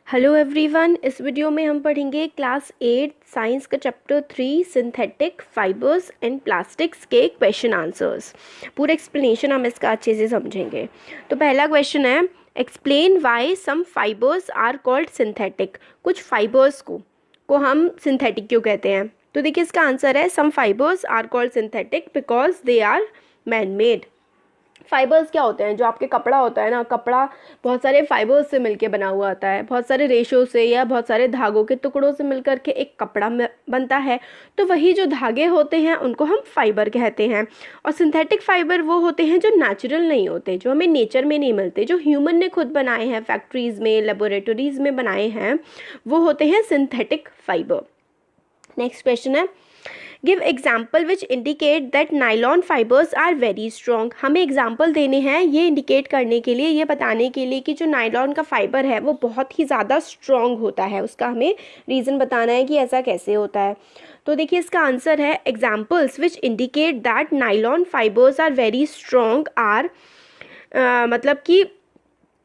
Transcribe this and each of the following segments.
Hello everyone, इस video में हम पढ़ेंगे क्लास 8 साइंस का chapter 3 synthetic fibres and plastics के क्वेश्चन आंसर्स। पूरा एक्सप्लेनेशन हम इसका अच्छे से समझेंगे। तो पहला क्वेश्चन है, explain why some fibres are called synthetic. कुछ फाइबर्स को हम सिंथेटिक क्यों कहते हैं? तो देखिए इसका आंसर है, some fibres are called synthetic because they are man made. Fibres क्या होते हैं? जो आपके कपड़ा होता है ना, कपड़ा बहुत सारे फाइबर्स से मिलके बना हुआ होता है, बहुत सारे रेशों से या बहुत सारे धागों के टुकड़ों से मिलकर के एक कपड़ा बनता है। तो वही जो धागे होते हैं उनको हम फाइबर कहते हैं। और सिंथेटिक फाइबर वो होते हैं जो नेचुरल नहीं होते, जो हमें नेचर में नहीं मिलते, जो ह्यूमन ने खुद बनाए हैं, फैक्ट्रीज में, लेबोरेटरीज में बनाए हैं, वो होते हैं सिंथेटिक फाइबर। नेक्स्ट क्वेश्चन है, give example which indicate that nylon fibres are very strong. हमें एग्जाम्पल देने हैं ये इंडिकेट करने के लिए, ये बताने के लिए कि जो नाइलॉन का फाइबर है वो बहुत ही ज़्यादा स्ट्रॉन्ग होता है। उसका हमें रीज़न बताना है कि ऐसा कैसे होता है। तो देखिए इसका आंसर है, examples which indicate that nylon fibres are very strong are, मतलब कि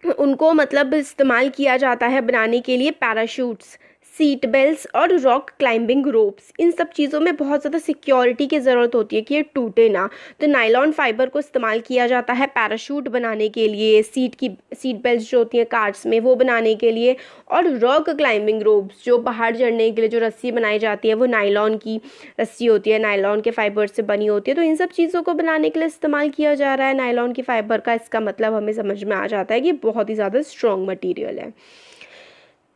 उनको मतलब इस्तेमाल किया जाता है बनाने के लिए पैराशूट्स, सीट बेल्ट्स और रॉक क्लाइंबिंग रोप्स। इन सब चीज़ों में बहुत ज़्यादा सिक्योरिटी की ज़रूरत होती है कि ये टूटे ना। तो नाइलॉन फाइबर को इस्तेमाल किया जाता है पैराशूट बनाने के लिए, सीट बेल्ट्स जो होती हैं कार्स में वो बनाने के लिए, और रॉक क्लाइंबिंग रोप्स जो पहाड़ चढ़ने के लिए जो रस्सी बनाई जाती है वो नाइलॉन की रस्सी होती है, नाइलॉन के फाइबर से बनी होती है। तो इन सब चीज़ों को बनाने के लिए इस्तेमाल किया जा रहा है नाइलॉन की फाइबर का। इसका मतलब हमें समझ में आ जाता है कि बहुत ही ज़्यादा स्ट्रॉन्ग मटीरियल है।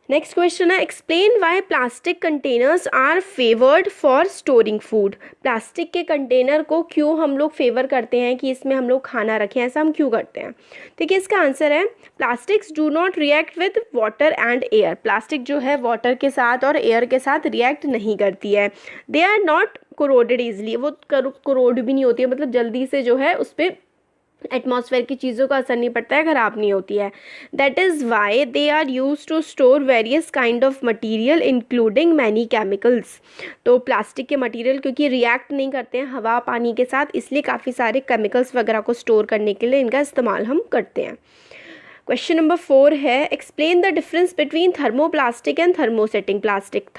नेक्स्ट क्वेश्चन है, explain why plastic containers are favoured for storing food. Plastic के कंटेनर को क्यों हम लोग फेवर करते हैं कि इसमें हम लोग खाना रखें, ऐसा हम क्यों करते हैं? देखिए इसका आंसर है, plastics do not react with water and air. Plastic जो है वाटर के साथ और एयर के साथ रिएक्ट नहीं करती है। They are not corroded easily, वो कोरोड भी नहीं होती है, मतलब जल्दी से जो है उस पर एटमॉस्फेयर की चीज़ों का असर नहीं पड़ता है, ख़राब नहीं होती है। That is why they are use to store various kind of material including many chemicals. तो प्लास्टिक के मटीरियल क्योंकि रिएक्ट नहीं करते हैं हवा पानी के साथ, इसलिए काफ़ी सारे केमिकल्स वगैरह को स्टोर करने के लिए इनका इस्तेमाल हम करते हैं। क्वेश्चन नंबर 4 है, explain the difference between thermoplastic and thermosetting plastic.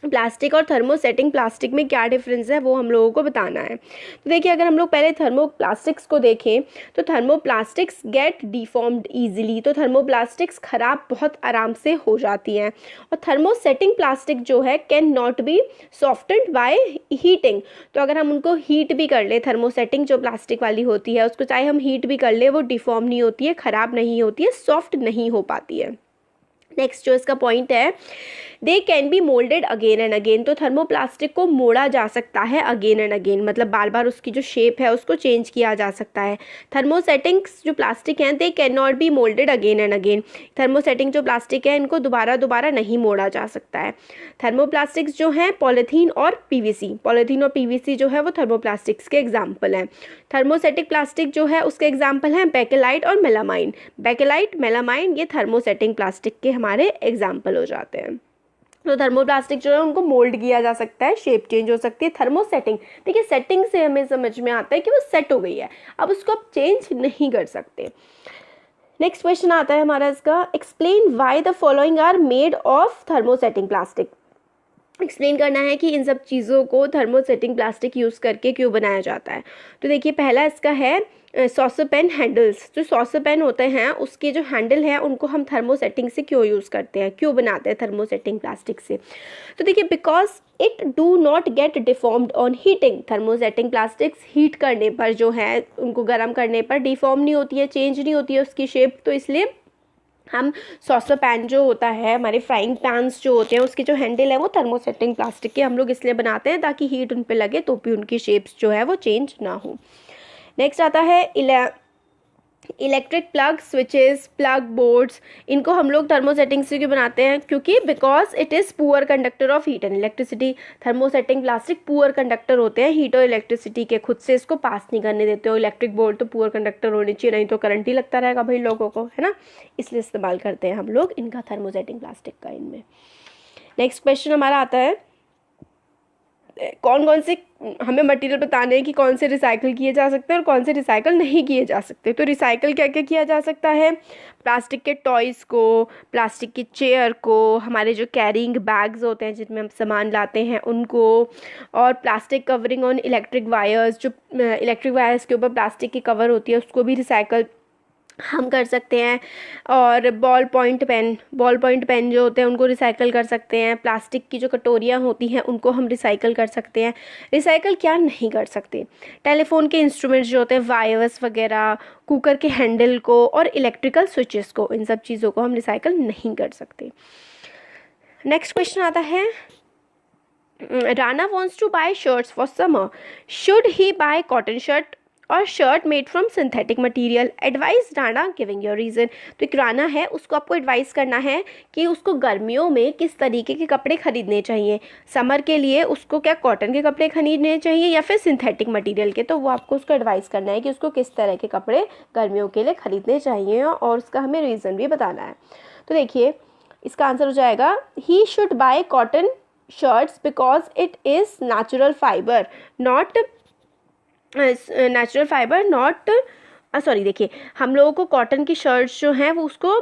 Plastic और थर्मोसेटिंग प्लास्टिक में क्या डिफरेंस है वो हम लोगों को बताना है। तो देखिए अगर हम लोग पहले थर्मोप्लास्टिक्स को देखें तो थर्मोप्लास्टिक्स गेट डिफॉर्म्ड ईजिली। तो थर्मोप्लास्टिक्स खराब बहुत आराम से हो जाती हैं। और थर्मोसेटिंग प्लास्टिक जो है can not be softened by heating. तो अगर हम उनको हीट भी कर ले, थर्मोसेटिंग जो प्लास्टिक वाली होती है उसको चाहे हम हीट भी कर ले, वो डिफॉर्म नहीं होती है, ख़राब नहीं होती है, सॉफ्ट नहीं हो पाती है। नेक्स्ट जो इसका पॉइंट है, they can be moulded again and again. तो थर्मोप्लास्टिक को मोड़ा जा सकता है अगेन एंड अगेन, मतलब बार बार उसकी जो शेप है उसको चेंज किया जा सकता है। थर्मोसेटिंग्स जो प्लास्टिक हैं they can not be moulded again and again. Thermosetting जो प्लास्टिक है इनको दोबारा दोबारा नहीं मोड़ा जा सकता है। थर्मोप्लास्टिक्स जो हैं पॉलीथीन और पीवीसी जो है वो थर्मोप्लास्टिक्स के एग्जाम्पल हैं। थर्मोसेटिक प्लास्टिक जो है उसके एग्जाम्पल हैं बेकेलाइट और मेलामाइन। बेकेलाइट मेलामाइन ये थर्मोसेटिंग प्लास्टिक के हमारे एग्जाम्पल हो जाते हैं। तो थर्मोप्लास्टिक जो है उनको मोल्ड किया जा सकता है, शेप चेंज हो सकती है। थर्मोसेटिंग, देखिए सेटिंग से हमें समझ में आता है कि वो सेट हो गई है, अब उसको आप चेंज नहीं कर सकते। नेक्स्ट क्वेश्चन आता है हमारा इसका, explain why the following are made of thermosetting plastic. Explain करना है कि इन सब चीज़ों को थर्मोसेटिंग प्लास्टिक यूज़ करके क्यों बनाया जाता है। तो देखिए पहला इसका है सॉसपेन हैंडल्स। जो सॉसपेन होते हैं उसके जो हैंडल हैं उनको हम थर्मोसेटिंग से क्यों यूज़ करते हैं, क्यों बनाते हैं थर्मोसेटिंग प्लास्टिक से? तो देखिए because it do not gate deformed on heating. Thermosetting plastics heat करने पर जो है, उनको गर्म करने पर डिफॉर्म नहीं होती है, चेंज नहीं होती है उसकी शेप। तो इसलिए हम सॉसर पैन जो होता है, हमारे फ्राइंग पैन्स जो होते हैं उसके जो हैंडल है वो थर्मोसेटिंग प्लास्टिक के हम लोग इसलिए बनाते हैं ताकि हीट उन पे लगे तो भी उनकी शेप्स जो है वो चेंज ना हो। नेक्स्ट आता है electric plug switches, plug boards. इनको हम लोग थर्मोसेटिंग से क्यों बनाते हैं? क्योंकि because it is poor conductor of heat and electricity. Thermosetting plastic poor conductor होते हैं हीट और इलेक्ट्रिसिटी के, खुद से इसको पास नहीं करने देते हो। इलेक्ट्रिक बोर्ड तो पुअर कंडक्टर होनी चाहिए, नहीं तो करंट ही लगता रहेगा भाई लोगों को, है ना। इसलिए इस्तेमाल करते हैं हम लोग इनका, थर्मोसेटिंग प्लास्टिक का इनमें। नेक्स्ट क्वेश्चन हमारा आता है, कौन कौन से हमें मटेरियल बताने हैं कि कौन से रिसाइकल किए जा सकते हैं और कौन से रिसाइकल नहीं किए जा सकते। तो रिसाइकल क्या क्या किया जा सकता है, प्लास्टिक के टॉयज़ को, प्लास्टिक की चेयर को, हमारे जो कैरिंग बैग्स होते हैं जिनमें हम सामान लाते हैं उनको, और plastic covering on electric wires, जो इलेक्ट्रिक वायर्स के ऊपर प्लास्टिक की कवर होती है उसको भी रिसाइकल हम कर सकते हैं। और बॉल पॉइंट पेन जो होते हैं उनको रिसाइकल कर सकते हैं। प्लास्टिक की जो कटोरियाँ होती हैं उनको हम रिसाइकल कर सकते हैं। रिसाइकल क्या नहीं कर सकते, टेलीफोन के इंस्ट्रूमेंट्स जो होते हैं, वायर्स वगैरह, कुकर के हैंडल को और इलेक्ट्रिकल स्विचेस को, इन सब चीज़ों को हम रिसाइकल नहीं कर सकते। नेक्स्ट क्वेश्चन आता है, Rana wants to buy shirts for summer, should he buy cotton shirt और shirt made from synthetic material, advise Rana giving your reason. तो एक राना है, उसको आपको एडवाइस करना है कि उसको गर्मियों में किस तरीके के कपड़े खरीदने चाहिए। समर के लिए उसको क्या कॉटन के कपड़े खरीदने चाहिए या फिर सिंथेटिक मटेरियल के, तो वो आपको उसको एडवाइस करना है कि उसको किस तरह के कपड़े गर्मियों के लिए खरीदने चाहिए और उसका हमें रीज़न भी बताना है। तो देखिए इसका आंसर हो जाएगा, he should buy cotton shirts because it is natural fibre not sorry, देखिए हम लोगों को कॉटन की शर्ट्स जो हैं वो उसको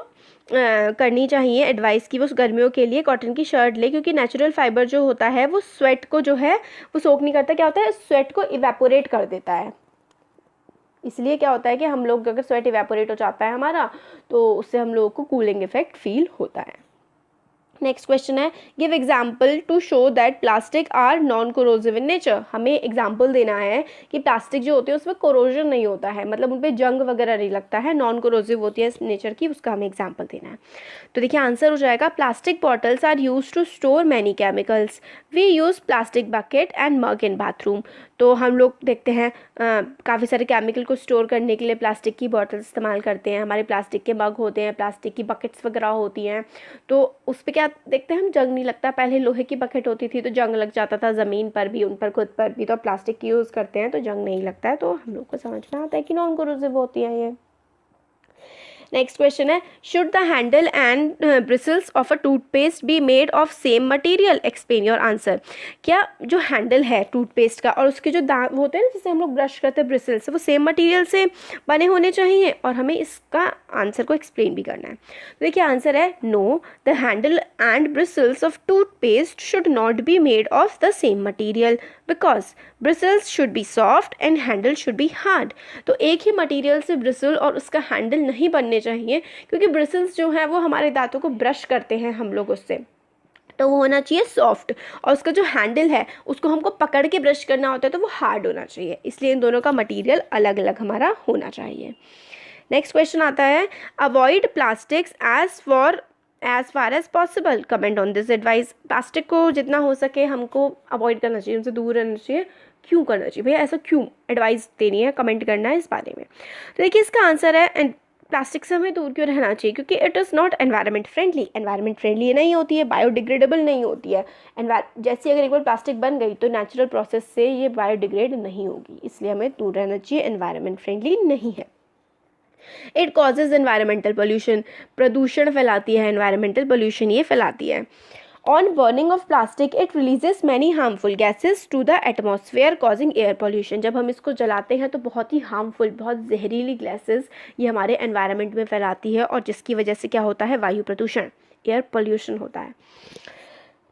करनी चाहिए एडवाइस की वो गर्मियों के लिए कॉटन की शर्ट ले, क्योंकि नेचुरल फाइबर जो होता है वो स्वेट को जो है वो सोक नहीं करता, क्या होता है स्वेट को इवेपोरेट कर देता है। इसलिए क्या होता है कि हम लोग अगर स्वेट इवेपोरेट हो जाता है हमारा तो उससे हम लोगों को कूलिंग इफेक्ट फील होता है। नेक्स्ट क्वेश्चन है, give example to show that plastic are non corrosive in nature. हमें एग्जाम्पल देना है कि प्लास्टिक जो होती है उसमें कोरोजन नहीं होता है, मतलब उन पर जंग वगैरह नहीं लगता है, नॉन कोरोसिव होती है नेचर की, उसका हमें एग्जाम्पल देना है। तो देखिए आंसर हो जाएगा, plastic bottles are use to store many chemicals, we use plastic bucket and mug in bathroom. तो हम लोग देखते हैं काफ़ी सारे केमिकल को स्टोर करने के लिए प्लास्टिक की बॉटल इस्तेमाल करते हैं, हमारे प्लास्टिक के मग होते हैं, प्लास्टिक की बकेट्स वगैरह होती हैं, तो उस पर क्या देखते हैं हम जंग नहीं लगता। पहले लोहे की बकेट होती थी तो जंग लग जाता था ज़मीन पर भी, उन पर खुद पर भी, तो प्लास्टिक की यूज़ करते हैं तो जंग नहीं लगता है, तो हम लोग को समझ में आता है कि नॉन कोरोसिव होती है ये। नेक्स्ट क्वेश्चन है, should the handle and bristles of a toothpaste B made of same material, explain your answer. क्या जो हैंडल है टूथपेस्ट का और उसके जो दांत होते हैं ना जिससे हम लोग ब्रश करते हैं ब्रिसल्स, वो सेम मटेरियल से बने होने चाहिए, और हमें इसका आंसर को एक्सप्लेन भी करना है। तो देखिए आंसर है, no, the handle and bristles of toothpaste should not be made of the same material because bristles should be soft and handle should be hard. तो एक ही मटेरियल से ब्रिसल और उसका हैंडल नहीं बनने चाहिए, क्योंकि ब्रिसल्स जो है वो हमारे दांतों को ब्रश करते हैं हम लोग उससे, तो वो होना चाहिए सॉफ्ट, और उसका जो हैंडल है उसको हमको पकड़ के ब्रश करना होता है तो वो हार्ड होना चाहिए, इसलिए इन दोनों का मटेरियल अलग अलग हमारा होना चाहिए। नेक्स्ट क्वेश्चन आता है, avoid plastics as far as possible, comment on this advice. Plastic को जितना हो सके हमको अवॉइड करना चाहिए, उनसे दूर रहना चाहिए। क्यों करना चाहिए भैया, ऐसा क्यों एडवाइस देनी है, कमेंट करना है इस बारे में। तो देखिए इसका आंसर है, प्लास्टिक से हमें दूर क्यों रहना चाहिए, क्योंकि it is not environment friendly ये नहीं होती है, बायोडिग्रेडेबल नहीं होती है। जैसे अगर एक बार प्लास्टिक बन गई तो नेचुरल प्रोसेस से ये बायोडिग्रेड नहीं होगी, इसलिए हमें दूर रहना चाहिए, एनवायरनमेंट फ्रेंडली नहीं है। इट कॉजेज एनवायरमेंटल पोल्यूशन, प्रदूषण फैलाती है, एनवायरमेंटल पोल्यूशन ये फैलाती है। On burning of plastic it releases many harmful gases to the atmosphere causing air pollution. जब हम इसको जलाते हैं तो बहुत ही हार्मफुल, बहुत जहरीली गैसेज ये हमारे एनवायरनमेंट में फैलाती है, और जिसकी वजह से क्या होता है, वायु प्रदूषण, एयर पोल्यूशन होता है।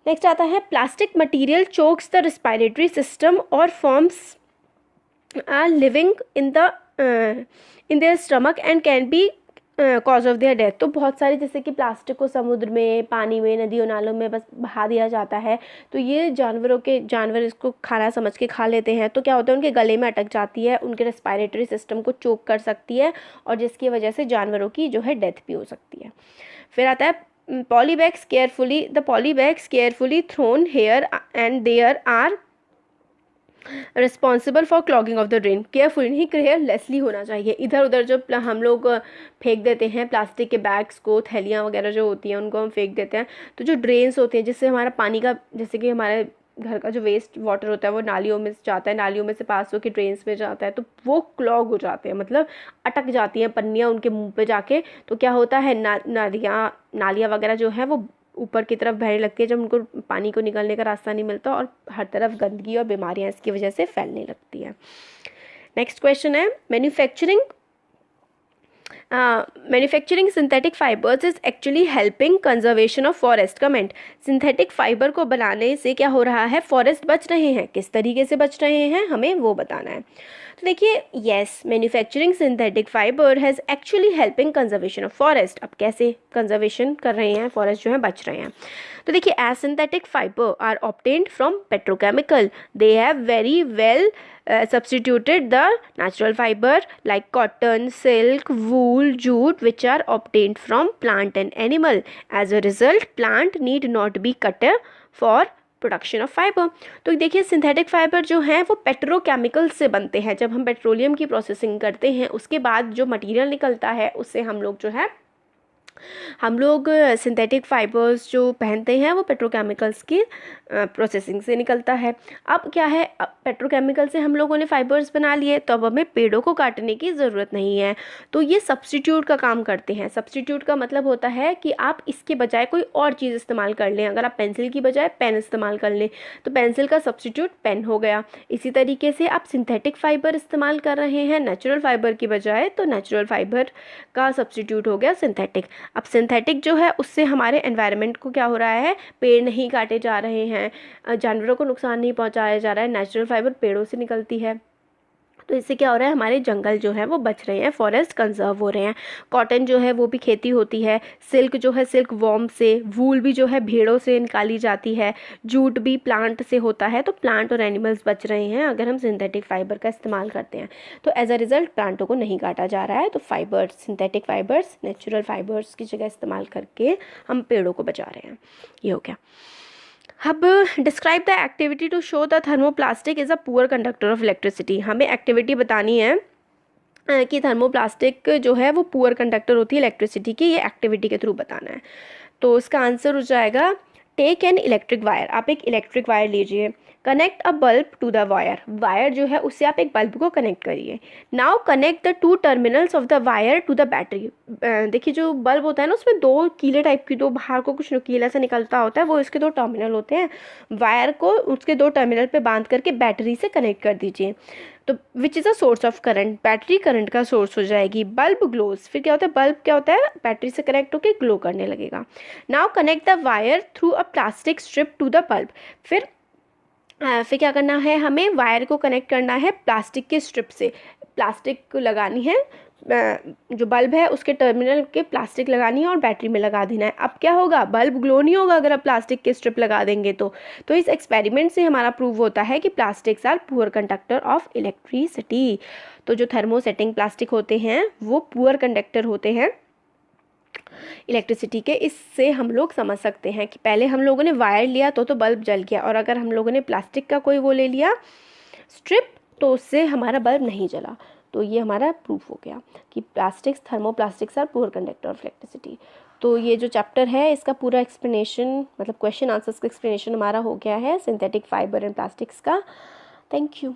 नेक्स्ट आता है, plastic material chokes the respiratory system और forms are living in their stomach and can be cause of their death. तो बहुत सारे जैसे कि प्लास्टिक को समुद्र में, पानी में, नदियों नालों में बस बहा दिया जाता है, तो ये जानवर इसको खाना समझ के खा लेते हैं, तो क्या होता है उनके गले में अटक जाती है, उनके रेस्पिरेटरी सिस्टम को चोक कर सकती है, और जिसकी वजह से जानवरों की जो है डेथ भी हो सकती है। फिर आता है, polybags carefully thrown here and there are responsible for clogging of the drain. Careful नहीं, केयरलेसली होना चाहिए। इधर उधर जो हम लोग फेंक देते हैं प्लास्टिक के बैग्स को, थैलियाँ वगैरह जो होती हैं उनको हम फेंक देते हैं, तो जो ड्रेन्स होते हैं जिससे हमारा पानी का, जैसे कि हमारे घर का जो वेस्ट वाटर होता है वो नालियों में जाता है, नालियों में से पास होकर ड्रेन्स में जाता है, तो वो क्लॉग हो जाते हैं, मतलब अटक जाती हैं पन्नियाँ उनके मुँह पे जाके, तो क्या होता है नालियाँ वगैरह जो है वो ऊपर की तरफ बहने लगती है जब उनको पानी को निकलने का रास्ता नहीं मिलता, और हर तरफ गंदगी और बीमारियां इसकी वजह से फैलने लगती है। नेक्स्ट क्वेश्चन है, manufacturing synthetic fibres is actually helping conservation of forest. Comment, synthetic fibre को बनाने से क्या हो रहा है, फॉरेस्ट बच रहे हैं, किस तरीके से बच रहे हैं हमें वो बताना है। तो देखिए, yes, manufacturing synthetic fibre has actually helping conservation of forest. अब कैसे कंजर्वेशन कर रहे हैं, फॉरेस्ट जो है बच रहे हैं। तो देखिए, as synthetic fibre are obtained from petrochemical, they have very well substituted the natural fiber like cotton, silk, wool, jute which are obtained from plant and animal. As a result, plant need not be cut for production of fibre. तो देखिए, synthetic fibre जो हैं वो petrochemical से बनते हैं। जब हम पेट्रोलियम की प्रोसेसिंग करते हैं उसके बाद जो मटेरियल निकलता है उससे हम लोग सिंथेटिक फाइबर्स जो पहनते हैं वो पेट्रोकेमिकल्स की प्रोसेसिंग से निकलता है। अब क्या है, अब पेट्रोकेमिकल से हम लोगों ने फाइबर्स बना लिए, तो अब हमें पेड़ों को काटने की ज़रूरत नहीं है। तो ये सब्स्टिट्यूट का काम करते हैं। सब्स्टिट्यूट का मतलब होता है कि आप इसके बजाय कोई और चीज़ इस्तेमाल कर लें। अगर आप पेंसिल की बजाय पेन इस्तेमाल कर लें तो पेंसिल का सब्स्टिट्यूट पेन हो गया। इसी तरीके से आप सिंथेटिक फाइबर इस्तेमाल कर रहे हैं नेचुरल फाइबर की बजाय, तो नेचुरल फाइबर का सब्स्टिट्यूट हो गया सिंथेटिक। अब सिंथेटिक जो है उससे हमारे एनवायरनमेंट को क्या हो रहा है, पेड़ नहीं काटे जा रहे हैं, जानवरों को नुकसान नहीं पहुंचाया जा रहा है। नेचुरल फाइबर पेड़ों से निकलती है, तो इससे क्या हो रहा है, हमारे जंगल जो है वो बच रहे हैं, फॉरेस्ट कंजर्व हो रहे हैं। कॉटन जो है वो भी खेती होती है, सिल्क जो है सिल्क वॉर्म से, वूल भी जो है भेड़ों से निकाली जाती है, जूट भी प्लांट से होता है। तो प्लांट और एनिमल्स बच रहे हैं अगर हम सिंथेटिक फाइबर का इस्तेमाल करते हैं। तो एज अ रिजल्ट प्लांटों को नहीं काटा जा रहा है। तो fibres, synthetic fibres natural fibres की जगह इस्तेमाल करके हम पेड़ों को बचा रहे हैं। ये हो गया। अब describe the activity to show the thermoplastic is a poor conductor of electricity. हमें एक्टिविटी बतानी है कि थर्मोप्लास्टिक जो है वो पुअर कंडक्टर होती है इलेक्ट्रिसिटी की। ये एक्टिविटी के थ्रू बताना है। तो इसका आंसर हो जाएगा, टेक एन इलेक्ट्रिक वायर। आप एक इलेक्ट्रिक वायर लीजिए, connect a bulb to the wire. Wire जो है उससे आप एक बल्ब को कनेक्ट करिए। Now connect the two terminals of the wire to the battery. देखिए, जो बल्ब होता है ना उसमें दो कीले टाइप की, दो बाहर को कुछ नुकीला से निकलता होता है, वो इसके दो टर्मिनल होते हैं। वायर को उसके दो टर्मिनल पे बांध करके बैटरी से कनेक्ट कर दीजिए। तो which is a source of current, battery current का सोर्स हो जाएगी। बल्ब ग्लोज, फिर क्या होता है, बल्ब क्या होता है, बैटरी से कनेक्ट होकर ग्लो करने लगेगा। Now connect the wire through a plastic strip to the bulb. फिर क्या करना है, हमें वायर को कनेक्ट करना है प्लास्टिक के स्ट्रिप से। प्लास्टिक लगानी है, जो बल्ब है उसके टर्मिनल के प्लास्टिक लगानी है और बैटरी में लगा देना है। अब क्या होगा, बल्ब ग्लो नहीं होगा अगर आप प्लास्टिक के स्ट्रिप लगा देंगे तो इस एक्सपेरिमेंट से हमारा प्रूव होता है कि plastics are poor conductor of electricity. तो जो थर्मोसेटिंग प्लास्टिक होते हैं वो पुअर कंडक्टर होते हैं इलेक्ट्रिसिटी के। इससे हम लोग समझ सकते हैं कि पहले हम लोगों ने वायर लिया तो बल्ब जल गया, और अगर हम लोगों ने प्लास्टिक का कोई वो ले लिया स्ट्रिप तो उससे हमारा बल्ब नहीं जला। तो ये हमारा प्रूफ हो गया कि plastics, thermoplastics are poor conductor of electricity. तो ये जो चैप्टर है इसका पूरा एक्सप्लेनेशन, मतलब क्वेश्चन आंसर्स का एक्सप्लेनेशन हमारा हो गया है सिंथेटिक फाइबर एंड प्लास्टिक्स का। Thank you.